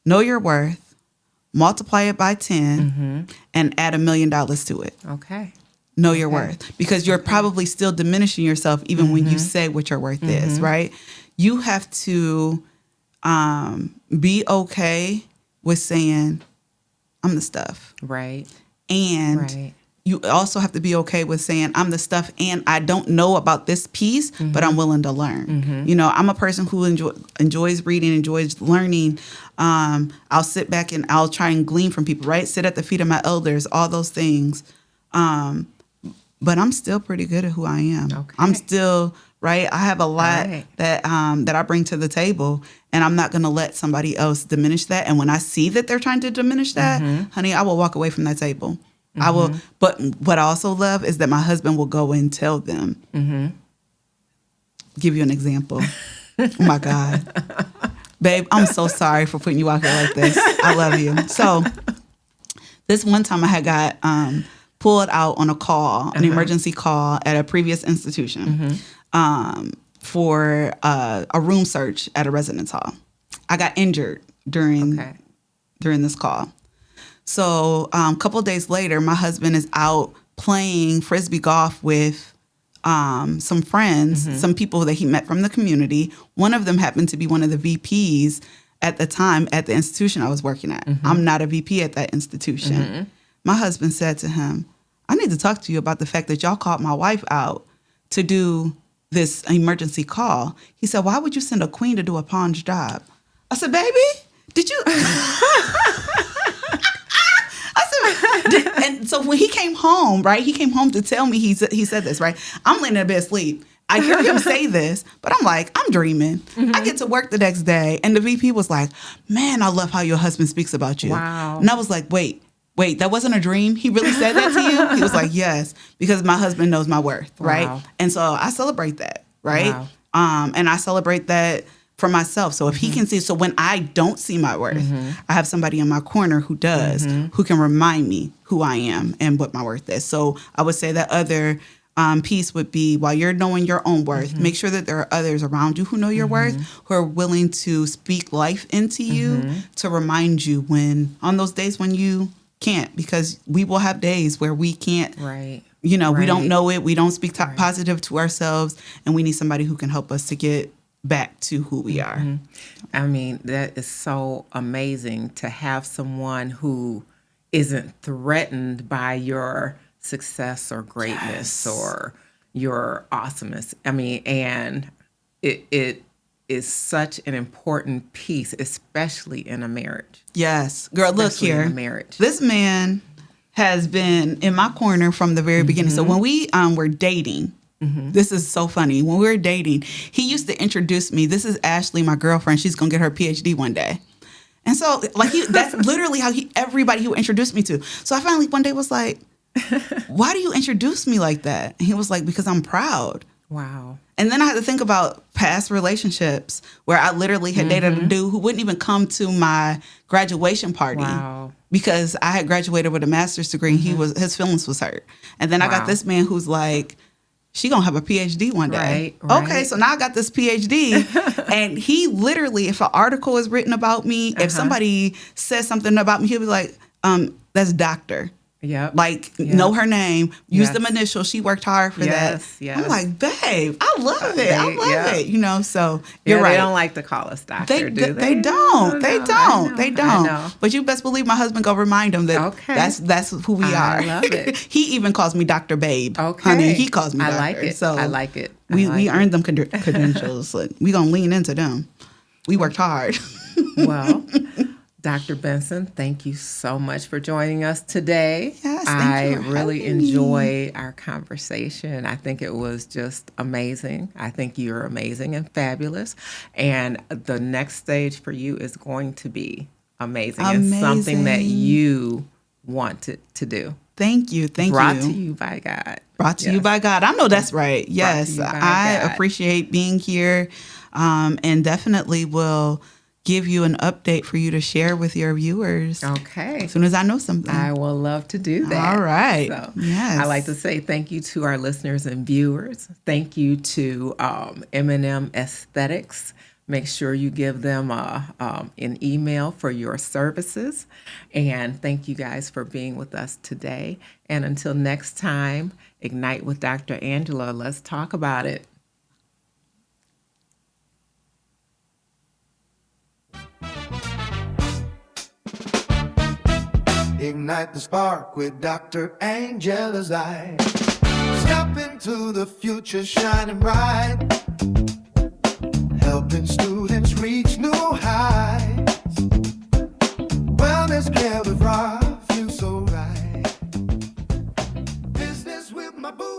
Know your worth, multiply it by 10, and add $1 million to it. Okay. Know your worth, because you're probably still diminishing yourself even when you say what your worth is, right? You have to be okay with saying, I'm the stuff. Right. And Right. you also have to be okay with saying, I'm the stuff and I don't know about this piece, but I'm willing to learn. You know, I'm a person who enjoys reading, enjoys learning. I'll sit back and I'll try and glean from people, right? Sit at the feet of my elders, all those things. But I'm still pretty good at who I am. Okay. I'm still, right? I have a lot Right. that I bring to the table, and I'm not going to let somebody else diminish that. And when I see that they're trying to diminish that, honey, I will walk away from that table. I will. But what I also love is that my husband will go and tell them. Give you an example. Oh my God. Babe, I'm so sorry for putting you out here like this. I love you. So this one time I had got pulled out on a call, an emergency call at a previous institution for a room search at a residence hall. I got injured during this call. So a couple of days later, my husband is out playing Frisbee golf with some friends, some people that he met from the community. One of them happened to be one of the VPs at the time at the institution I was working at. I'm not a VP at that institution. My husband said to him, I need to talk to you about the fact that y'all called my wife out to do this emergency call. He said, why would you send a queen to do a pawn's job? I said, baby, did you... And so when he came home, right, he came home to tell me he said this, right? I'm laying in bed asleep. I hear him say this, but I'm like, I'm dreaming. I get to work the next day, and the VP was like, man, I love how your husband speaks about you. Wow. And I was like, wait, that wasn't a dream? He really said that to you? He was like, yes, because my husband knows my worth, right? Wow. And so I celebrate that, right? Wow. And I celebrate that for myself. So if he can see, so when I don't see my worth, I have somebody in my corner who does, who can remind me who I am and what my worth is. So I would say that other piece would be, while you're knowing your own worth, make sure that there are others around you who know your worth, who are willing to speak life into you, to remind you when, on those days when you can't, because we will have days where we can't, Right. you know, we don't Right. know it, we don't speak positive to ourselves, and we need somebody who can help us to get back to who we are. I mean, that is so amazing to have someone who isn't threatened by your success or greatness or your awesomeness. I mean, and it is such an important piece, especially in a marriage. Yes. Girl, look Especially here. in a marriage. This man has been in my corner from the very beginning. So when we were dating, this is so funny. When we were dating, he used to introduce me. This is Ashley, my girlfriend. She's going to get her PhD one day. And so, like, that's literally how everybody he would introduce me to. So I finally one day was like, why do you introduce me like that? And he was like, because I'm proud. Wow. And then I had to think about past relationships where I literally had dated a dude who wouldn't even come to my graduation party. Wow. Because I had graduated with a master's degree and his feelings was hurt. And then I got Wow. this man who's like, she gonna have a PhD one day. Right. Okay, so now I got this PhD. And he literally, if an article is written about me, if somebody says something about me, he'll be like, that's doctor. Yep. Like, Yep. know her name, use Yes. them initials. She worked hard for Yes, that. yes. I'm like, babe, I love it. I They- love yeah. it. You know, so Yeah, you're right. They don't like to call us doctor, They, do they? they don't. They No, don't. They I don't. know. But you best believe my husband go remind him that Okay. that's who we are. I love it. He even calls me Dr. Babe. Okay. Honey, he calls me I doctor. like it. So I like it. I we like earned it. them credentials. Like, we gonna lean into them. We worked hard. Well, Dr. Benson, thank you so much for joining us today. Yes, I thank you for really having me. enjoyed our conversation. I think it was just amazing. I think you're amazing and fabulous. And the next stage for you is going to be amazing, and something that Amazing. you want to do. Thank you. Thank Brought you. to you by God. Brought to you Yes. by God. I know that's right. to Yes, you by I God. appreciate being here, and definitely will give you an update for you to share with your viewers Okay. as soon as I know something. I will love to do that. All right. So Yes. I like to say thank you to our listeners and viewers. Thank you to M&M Aesthetics. Make sure you give them an email for your services. And thank you guys for being with us today. And until next time, Ignite with Dr. Angela. Let's talk about it. Ignite the spark with Dr. Angela's eye. Step into the future shining bright. Helping students reach new heights. Wellness care with Rob, feel so right. Business with my boo.